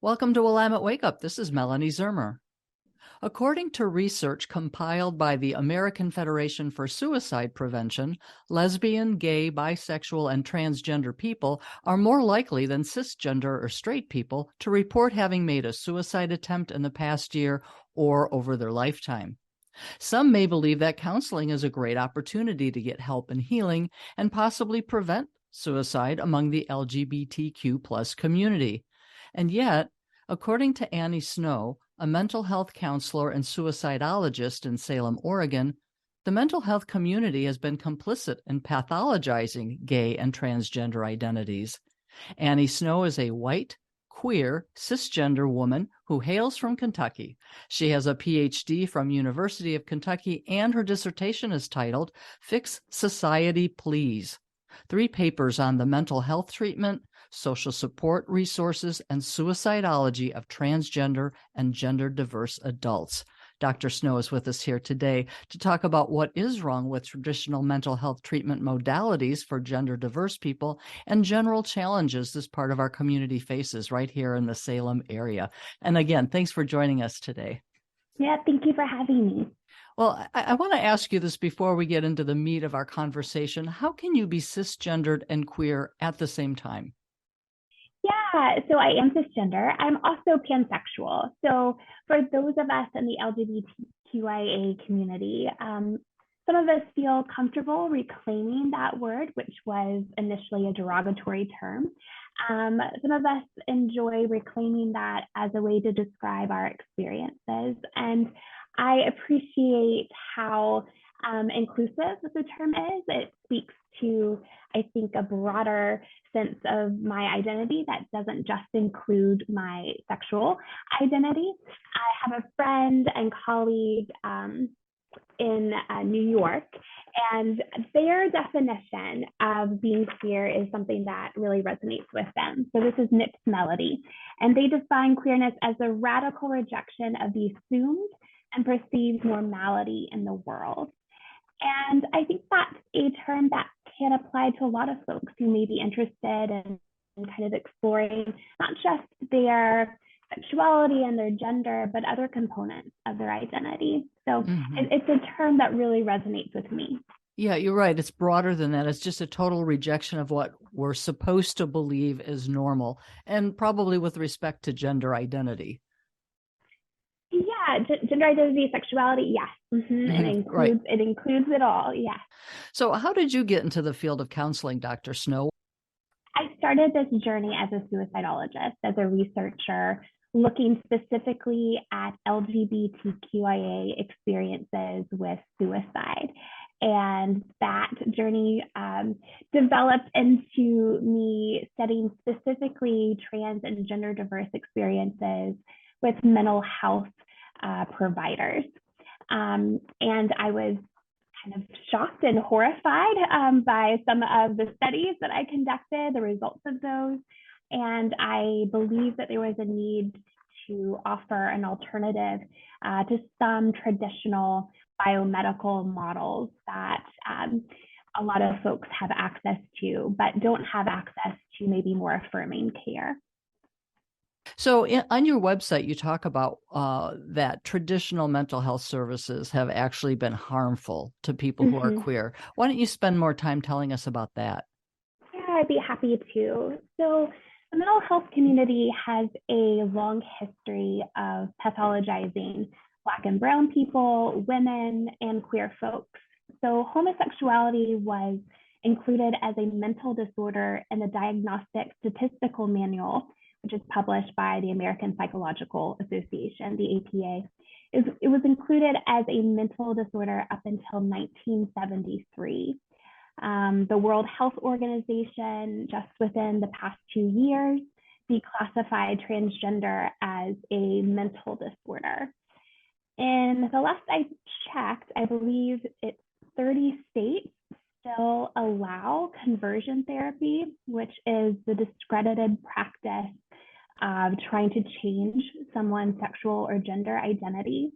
Welcome to Willamette Wake Up. This is Melanie Zermer. According to research compiled by the American Federation for Suicide Prevention, lesbian, gay, bisexual, and transgender people are more likely than cisgender or straight people to report having made a suicide attempt in the past year or over their lifetime. Some may believe that counseling is a great opportunity to get help and healing and possibly prevent suicide among the LGBTQ plus community. And yet, according to Annie Snow, a mental health counselor and suicidologist in Salem, Oregon, the mental health community has been complicit in pathologizing gay and transgender identities. Annie Snow is a white, queer, cisgender woman who hails from Kentucky. She has a PhD from University of Kentucky, and her dissertation is titled Fix Society, Please: 3 papers on the mental health treatment, social support resources, and suicidology of transgender and gender-diverse adults. Dr. Snow is with us here today to talk about what is wrong with traditional mental health treatment modalities for gender-diverse people and general challenges this part of our community faces right here in the Salem area. And again, thanks for joining us today. Yeah, thank you for having me. Well, I want to ask you this before we get into the meat of our conversation. How can you be cisgendered and queer at the same time? Yeah, so I am cisgender. I'm also pansexual. So for those of us in the LGBTQIA community, some of us feel comfortable reclaiming that word, which was initially a derogatory term. Some of us enjoy reclaiming that as a way to describe our experiences. And I appreciate how inclusive the term is. It speaks to, I think, a broader sense of my identity that doesn't just include my sexual identity. I have a friend and colleague in New York, and their definition of being queer is something that really resonates with them. So this is Nips Melody, and they define queerness as a radical rejection of the assumed and perceived normality in the world. And I think that's a term that can apply to a lot of folks who may be interested in kind of exploring not just their sexuality and their gender, but other components of their identity. So it's a term that really resonates with me. Yeah, you're right. It's broader than that. It's just a total rejection of what we're supposed to believe is normal, and probably with respect to gender identity. Yeah, gender identity, sexuality, yes. It includes it all, yes. So how did you get into the field of counseling, Dr. Snow? I started this journey as a suicidologist, as a researcher, looking specifically at LGBTQIA experiences with suicide. And that journey developed into me studying specifically trans and gender diverse experiences with mental health providers. And I was kind of shocked and horrified by some of the studies that I conducted, the results of those. And I believe that there was a need to offer an alternative to some traditional biomedical models that a lot of folks have access to, but don't have access to maybe more affirming care. So on your website, you talk about that traditional mental health services have actually been harmful to people who are queer. Why don't you spend more time telling us about that? Yeah, I'd be happy to. So the mental health community has a long history of pathologizing Black and brown people, women, and queer folks. So homosexuality was included as a mental disorder in the Diagnostic Statistical Manual, which is published by the American Psychological Association, the APA. It was included as a mental disorder up until 1973. The World Health Organization, just within the past 2 years, declassified transgender as a mental disorder. In the last I checked, I believe it's 30 states still allow conversion therapy, which is the discredited practice of trying to change someone's sexual or gender identity.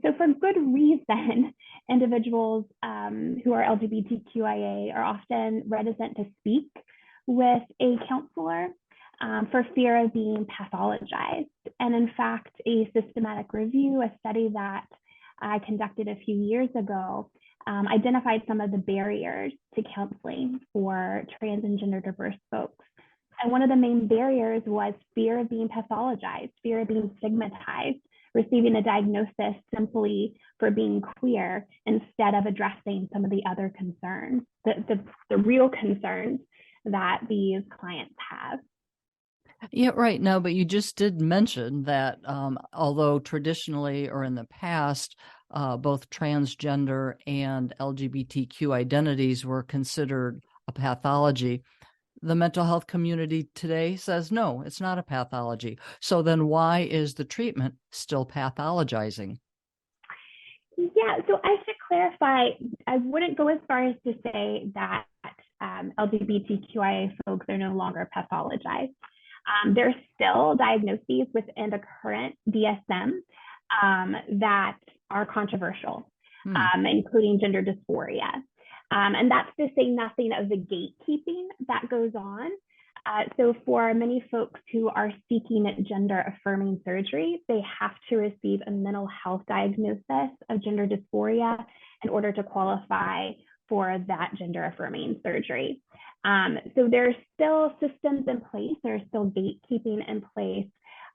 So for good reason, individuals who are LGBTQIA are often reticent to speak with a counselor. for fear of being pathologized. And in fact, a systematic review, a study that I conducted a few years ago, identified some of the barriers to counseling for trans and gender diverse folks. And one of the main barriers was fear of being pathologized, fear of being stigmatized, receiving a diagnosis simply for being queer instead of addressing some of the other concerns, the real concerns that these clients have. Yeah, right. No, but you just did mention that although traditionally or in the past, both transgender and LGBTQ identities were considered a pathology, the mental health community today says, no, it's not a pathology. So then why is the treatment still pathologizing? Yeah, so I should clarify, I wouldn't go as far as to say that LGBTQIA folks are no longer pathologized. There's still diagnoses within the current DSM that are controversial, including gender dysphoria. And that's to say nothing of the gatekeeping that goes on. So for many folks who are seeking gender affirming surgery, they have to receive a mental health diagnosis of gender dysphoria in order to qualify for that gender affirming surgery. So there's still systems in place, there's still gatekeeping in place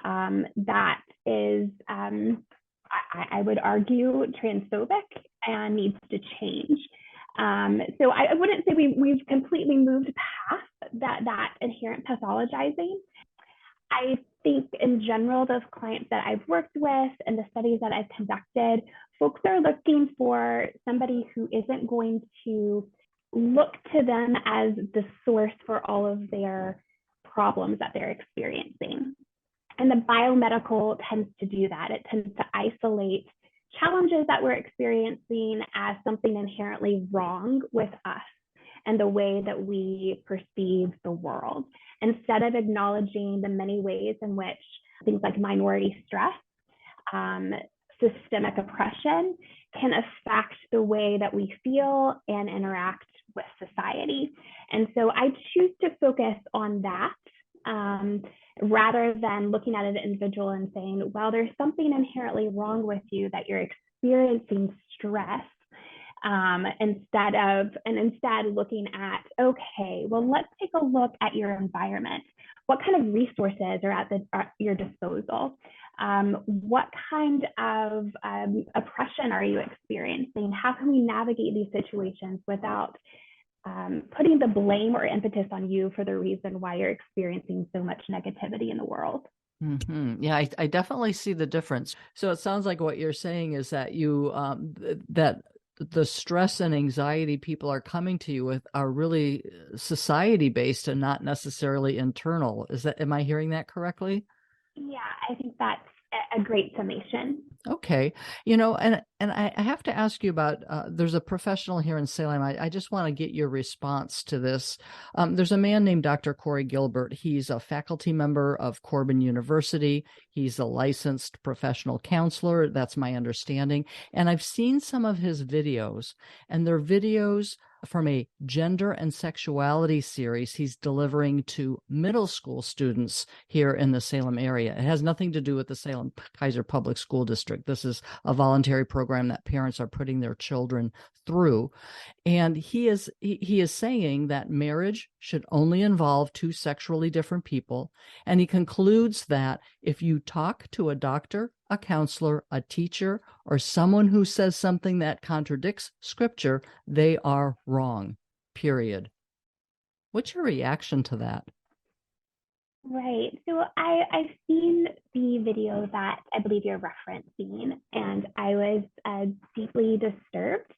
that is, I would argue, transphobic and needs to change. So I wouldn't say we've completely moved past that inherent pathologizing. I think in general, those clients that I've worked with and the studies that I've conducted, folks are looking for somebody who isn't going to look to them as the source for all of their problems that they're experiencing. And the biomedical tends to do that. It tends to isolate challenges that we're experiencing as something inherently wrong with us and the way that we perceive the world, instead of acknowledging the many ways in which things like minority stress, systemic oppression can affect the way that we feel and interact with society. And so I choose to focus on that rather than looking at an individual and saying, well, there's something inherently wrong with you that you're experiencing stress. Instead looking at, okay, well, let's take a look at your environment. What kind of resources are at your disposal? What kind of oppression are you experiencing? How can we navigate these situations without putting the blame or impetus on you for the reason why you're experiencing so much negativity in the world? Mm-hmm. Yeah, I definitely see the difference. So it sounds like what you're saying is that that the stress and anxiety people are coming to you with are really society based and not necessarily internal. Am I hearing that correctly? Yeah, I think that's a great summation. Okay. And I have to ask you about, there's a professional here in Salem. I just want to get your response to this. There's a man named Dr. Corey Gilbert. He's a faculty member of Corbin University. He's a licensed professional counselor. That's my understanding. And I've seen some of his videos, and they're videos from a gender and sexuality series he's delivering to middle school students here in the Salem area. It has nothing to do with the Salem Kaiser Public School District. This is a voluntary program that parents are putting their children through. And he is saying that marriage should only involve two sexually different people. And he concludes that if you talk to a doctor, a counselor, a teacher, or someone who says something that contradicts scripture, they are wrong, period. What's your reaction to that? Right. So I've seen the video that I believe you're referencing, and I was deeply disturbed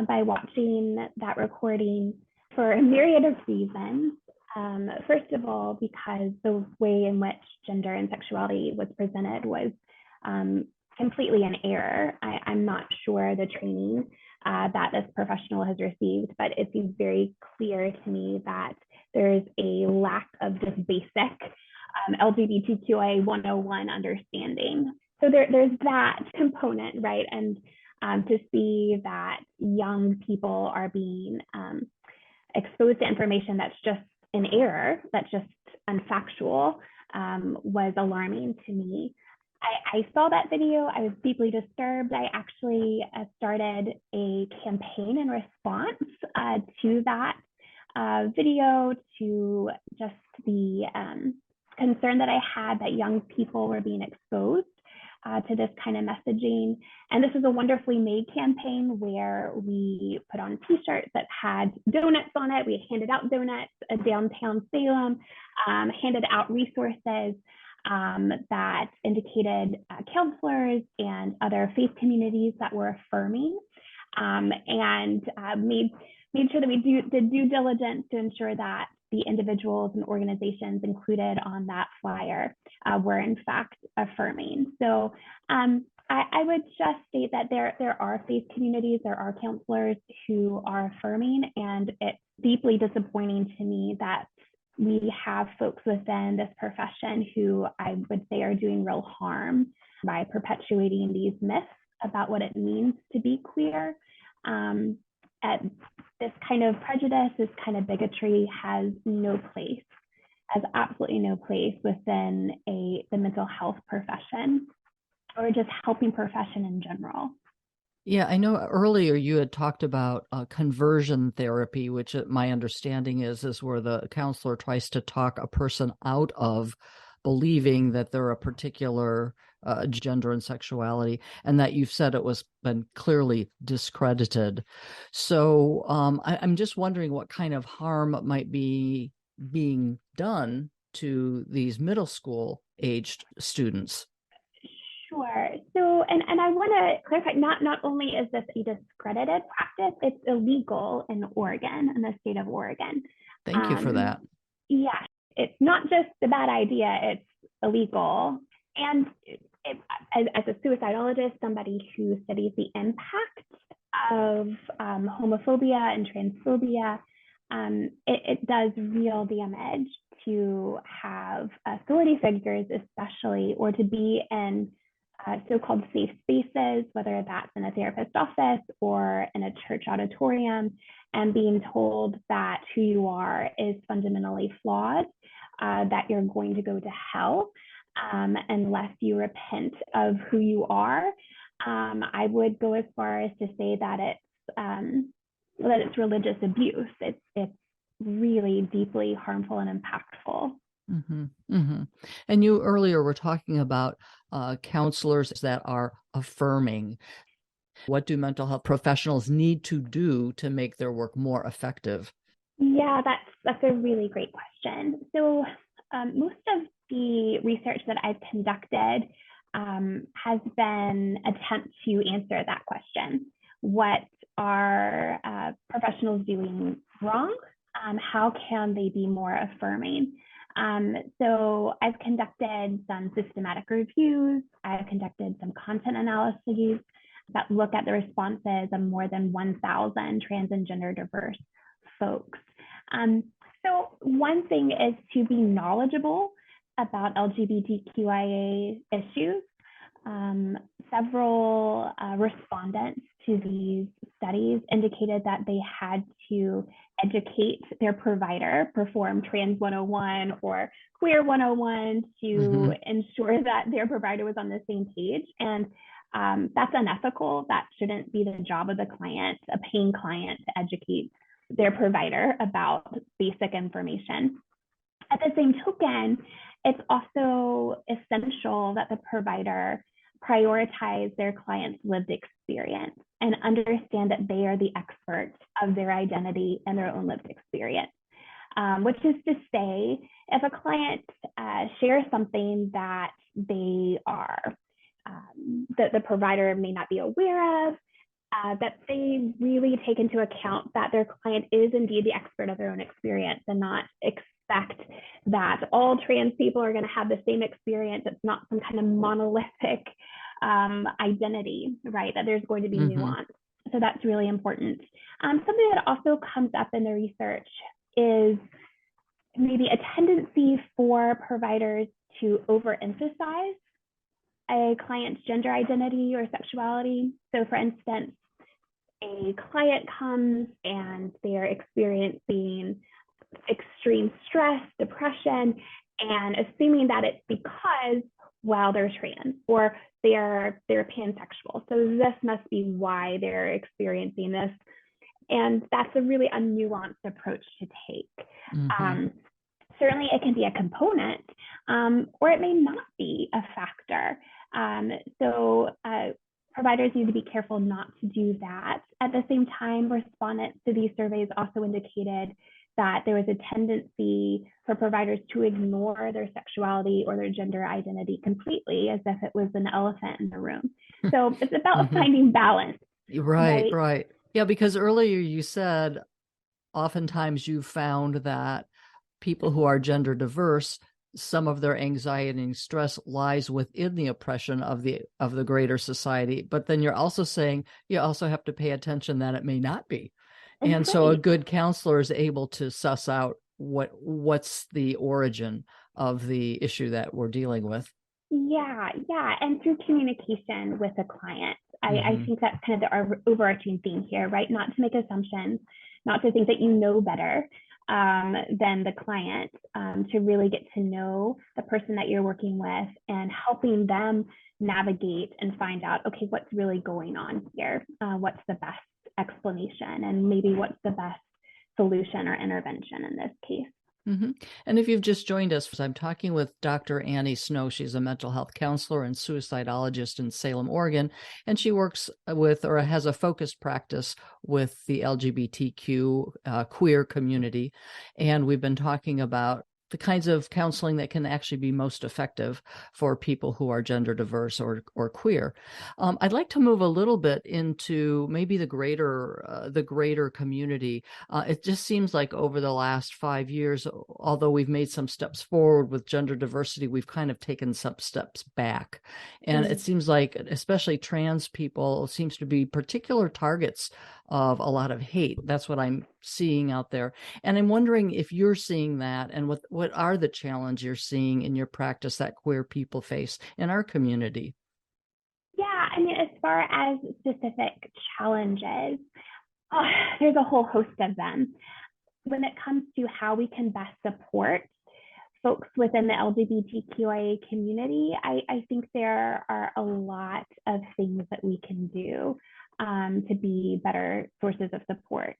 by watching that recording for a myriad of reasons. First of all, because the way in which gender and sexuality was presented was completely in error. I'm not sure the training that this professional has received, but it seems very clear to me that there's a lack of just basic LGBTQIA 101 understanding. So there's that component, right? And to see that young people are being exposed to information that's just in error, that's just unfactual, was alarming to me. I saw that video. I was deeply disturbed. I actually started a campaign in response to that video, to just the concern that I had that young people were being exposed to this kind of messaging. And this is a wonderfully made campaign where we put on t-shirts that had donuts on it. We handed out donuts downtown Salem, handed out resources that indicated counselors and other faith communities that were affirming, and made sure that we did due diligence to ensure that the individuals and organizations included on that flyer were in fact affirming. So I would just state that there are faith communities, there are counselors who are affirming, and it's deeply disappointing to me that we have folks within this profession who I would say are doing real harm by perpetuating these myths about what it means to be queer. This kind of prejudice, this kind of bigotry has absolutely no place within the mental health profession or just helping profession in general. Yeah, I know earlier you had talked about conversion therapy, which my understanding is where the counselor tries to talk a person out of believing that they're a particular gender and sexuality, and that you've said it was been clearly discredited. So I'm just wondering what kind of harm might be being done to these middle school aged students. Sure. So, and I want to clarify, not only is this a discredited practice, it's illegal in Oregon, in the state of Oregon. Thank you for that. Yeah, it's not just a bad idea, it's illegal. And as a suicidologist, somebody who studies the impact of homophobia and transphobia, it does real damage to have authority figures, especially, or to be in so-called safe spaces, whether that's in a therapist's office or in a church auditorium, and being told that who you are is fundamentally flawed, that you're going to go to hell unless you repent of who you are. I would go as far as to say that it's religious abuse. It's really deeply harmful and impactful. Mm-hmm, mm-hmm. And you earlier were talking about counselors that are affirming. What do mental health professionals need to do to make their work more effective? Yeah, that's a really great question. So most of the research that I've conducted has been attempts to answer that question. What are professionals doing wrong? How can they be more affirming? So I've conducted some systematic reviews. I've conducted some content analyses that look at the responses of more than 1,000 trans and gender diverse folks. So one thing is to be knowledgeable about LGBTQIA issues. Several respondents to these studies indicated that they had to educate their provider, perform Trans 101 or Queer 101 to ensure that their provider was on the same page. And that's unethical. That shouldn't be the job of the client, a paying client, to educate their provider about basic information. At the same token, it's also essential that the provider prioritize their client's lived experience and understand that they are the experts of their identity and their own lived experience. Which is to say, if a client shares something that they are, that the provider may not be aware of, that they really take into account that their client is indeed the expert of their own experience and not expect that all trans people are going to have the same experience. It's not some kind of monolithic identity, right? That there's going to be nuance. So that's really important. Something that also comes up in the research is maybe a tendency for providers to overemphasize a client's gender identity or sexuality. So for instance, a client comes and they're experiencing extreme stress, depression, and assuming that it's because, well, they're trans or they're pansexual. So this must be why they're experiencing this. And that's a really unnuanced approach to take. Mm-hmm. Certainly it can be a component, or it may not be a factor. So providers need to be careful not to do that. At the same time, respondents to these surveys also indicated that there was a tendency for providers to ignore their sexuality or their gender identity completely, as if it was an elephant in the room. So it's about Mm-hmm. finding balance. Right, right. Yeah, because earlier you said oftentimes you found that people who are gender diverse, some of their anxiety and stress lies within the oppression of the greater society. But then you're also saying you also have to pay attention that it may not be. And so a good counselor is able to suss out what's the origin of the issue that we're dealing with. Yeah. And through communication with the client. I think that's kind of our overarching theme here, right? Not to make assumptions, not to think that you know better than the client, to really get to know the person that you're working with and helping them navigate and find out, okay, what's really going on here? What's the best explanation, and maybe what's the best solution or intervention in this case? Mm-hmm. And if you've just joined us, I'm talking with Dr. Annie Snow. She's a mental health counselor and suicidologist in Salem, Oregon, and she works with or has a focused practice with the LGBTQ queer community. And we've been talking about the kinds of counseling that can actually be most effective for people who are gender diverse or queer. I'd like to move a little bit into maybe the greater community. It just seems like over the last 5 years, although we've made some steps forward with gender diversity, we've kind of taken some steps back. And it seems like, especially trans people, seems to be particular targets of a lot of hate. That's what I'm seeing out there. And I'm wondering if you're seeing that, and what are the challenges you're seeing in your practice that queer people face in our community? Yeah, I mean, as far as specific challenges, there's a whole host of them. When it comes to how we can best support folks within the LGBTQIA community, I think there are a lot of things that we can do to be better sources of support.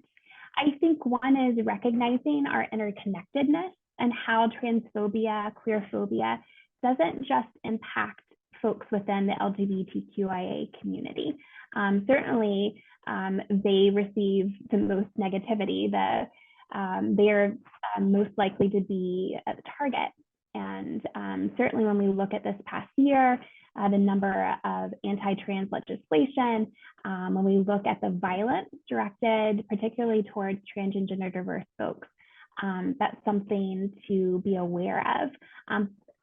I think one is recognizing our interconnectedness and how transphobia, queerphobia doesn't just impact folks within the LGBTQIA community. Certainly, they receive the most negativity. They're most likely to be at the target. And certainly when we look at this past year, the number of anti-trans legislation, when we look at the violence directed particularly towards trans and gender diverse folks, that's something to be aware of.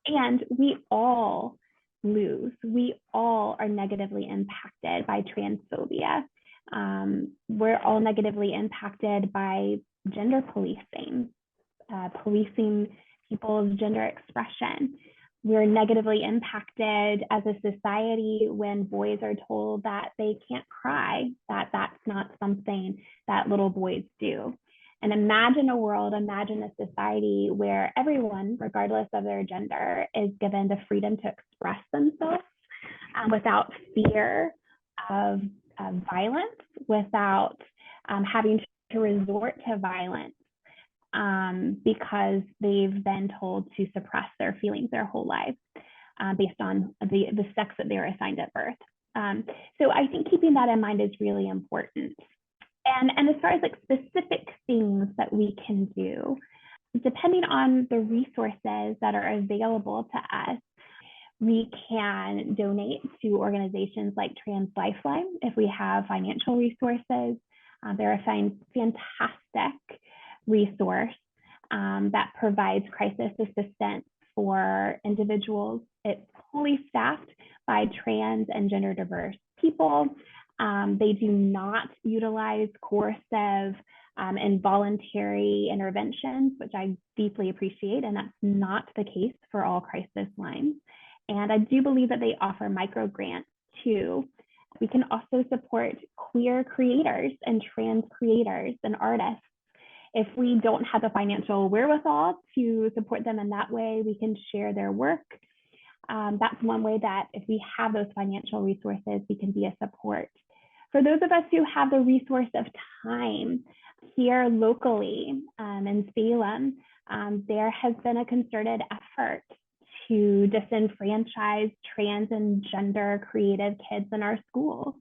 And we all lose. We all are negatively impacted by transphobia. We're all negatively impacted by gender policing, policing people's gender expression. We're negatively impacted as a society when boys are told that they can't cry, that that's not something that little boys do. And imagine a society where everyone, regardless of their gender, is given the freedom to express themselves without fear of violence, without having to resort to violence because they've been told to suppress their feelings their whole life based on the sex that they were assigned at birth. So I think keeping that in mind is really important. And as far as like specific things that we can do, depending on the resources that are available to us, we can donate to organizations like Trans Lifeline if we have financial resources. They're a fantastic resource that provides crisis assistance for individuals. It's fully staffed by trans and gender diverse people. They do not utilize coercive and voluntary interventions, which I deeply appreciate, and that's not the case for all crisis lines. And I do believe that they offer micro grants too. We can also support queer creators and trans creators and artists If we don't have the financial wherewithal to support them in that way, we can share their work. That's one way that if we have those financial resources, we can be a support. For those of us who have the resource of time, here locally in Salem, there has been a concerted effort to disenfranchise trans and gender creative kids in our schools,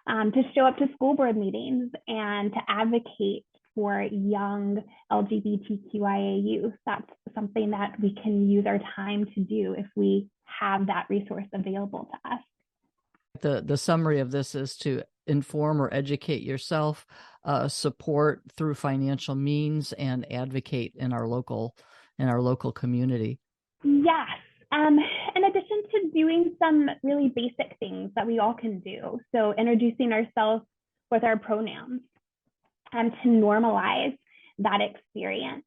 to show up to school board meetings and to advocate for young LGBTQIA youth. That's something that we can use our time to do if we have that resource available to us. The summary of this is to inform or educate yourself, support through financial means, and advocate in our local community. Yes. In addition to doing some really basic things that we all can do, so introducing ourselves with our pronouns, to normalize that experience,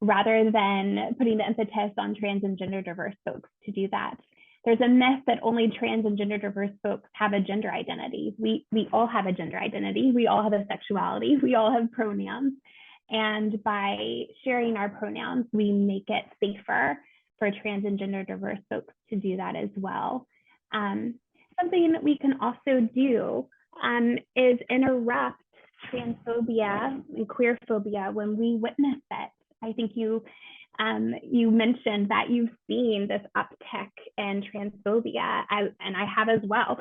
rather than putting the impetus on trans and gender diverse folks to do that. There's a myth that only trans and gender diverse folks have a gender identity. We all have a gender identity. We all have a sexuality. We all have pronouns. And by sharing our pronouns, we make it safer for trans and gender diverse folks to do that as well. Something that we can also do is interrupt transphobia and queerphobia when we witness it. I think you mentioned that you've seen this uptick in transphobia, and I have as well.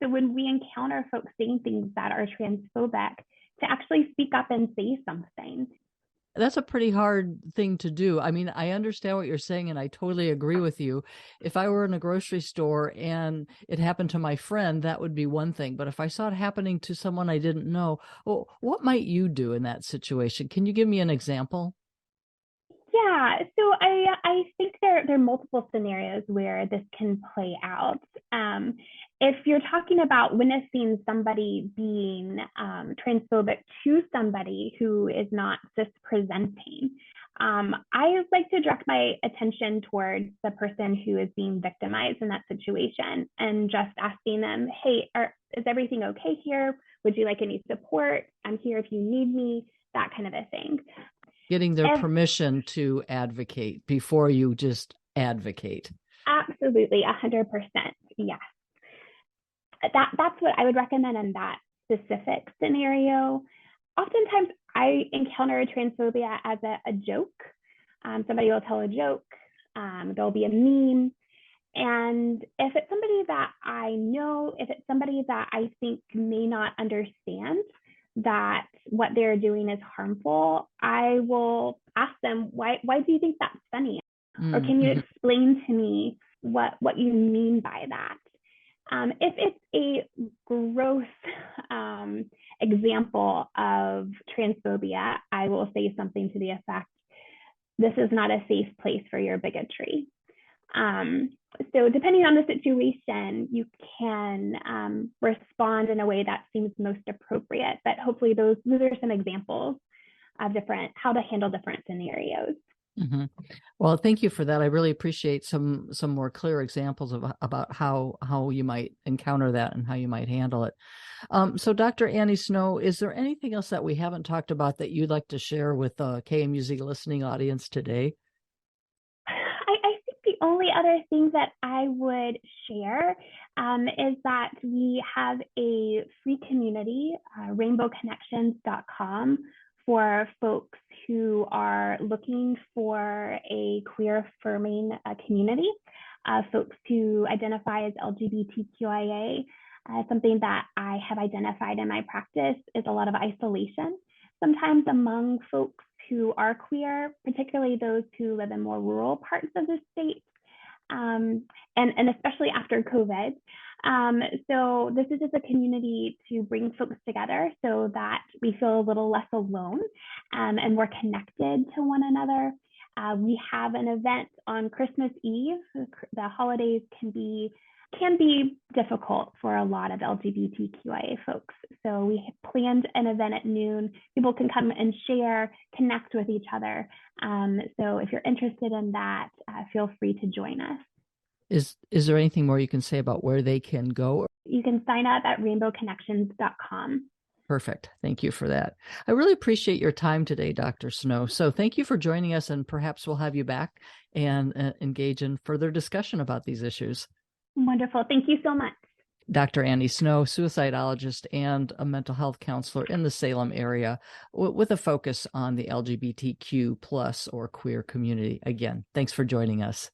So when we encounter folks saying things that are transphobic, to actually speak up and say something. That's a pretty hard thing to do. I mean, I understand what you're saying, and I totally agree with you. If I were in a grocery store and it happened to my friend, that would be one thing. But if I saw it happening to someone I didn't know, well, what might you do in that situation? Can you give me an example? Yeah, so I think there are multiple scenarios where this can play out. If you're talking about witnessing somebody being transphobic to somebody who is not cis presenting, I like to direct my attention towards the person who is being victimized in that situation and just asking them, hey, is everything okay here? Would you like any support? I'm here if you need me, that kind of a thing. Getting their permission to advocate before you just advocate. Absolutely, 100%. Yes. That's what I would recommend in that specific scenario. Oftentimes, I encounter transphobia as a joke. Somebody will tell a joke. There'll be a meme. And if it's somebody that I know, if it's somebody that I think may not understand that what they're doing is harmful, I will ask them, why do you think that's funny? Or can you explain to me what you mean by that? If it's a gross example of transphobia, I will say something to the effect, this is not a safe place for your bigotry. So depending on the situation, you can respond in a way that seems most appropriate, but hopefully those are some examples of how to handle different scenarios. Mm-hmm. Well, thank you for that. I really appreciate some more clear examples about how you might encounter that and how you might handle it. So Dr. Annie Snow, is there anything else that we haven't talked about that you'd like to share with the KMUZ listening audience today? I think the only other thing that I would share is that we have a free community, rainbowconnections.com, for folks who are looking for a queer affirming community, folks who identify as LGBTQIA. Something that I have identified in my practice is a lot of isolation, sometimes among folks who are queer, particularly those who live in more rural parts of the state, and especially after COVID. So this is just a community to bring folks together so that we feel a little less alone and more connected to one another. We have an event on Christmas Eve. The holidays can be difficult for a lot of LGBTQIA folks. So we have planned an event at noon. People can come and share, connect with each other. So if you're interested in that, feel free to join us. Is there anything more you can say about where they can go? You can sign up at rainbowconnections.com. Perfect. Thank you for that. I really appreciate your time today, Dr. Snow. So thank you for joining us, and perhaps we'll have you back and engage in further discussion about these issues. Wonderful. Thank you so much. Dr. Annie Snow, suicidologist and a mental health counselor in the Salem area with a focus on the LGBTQ plus or queer community. Again, thanks for joining us.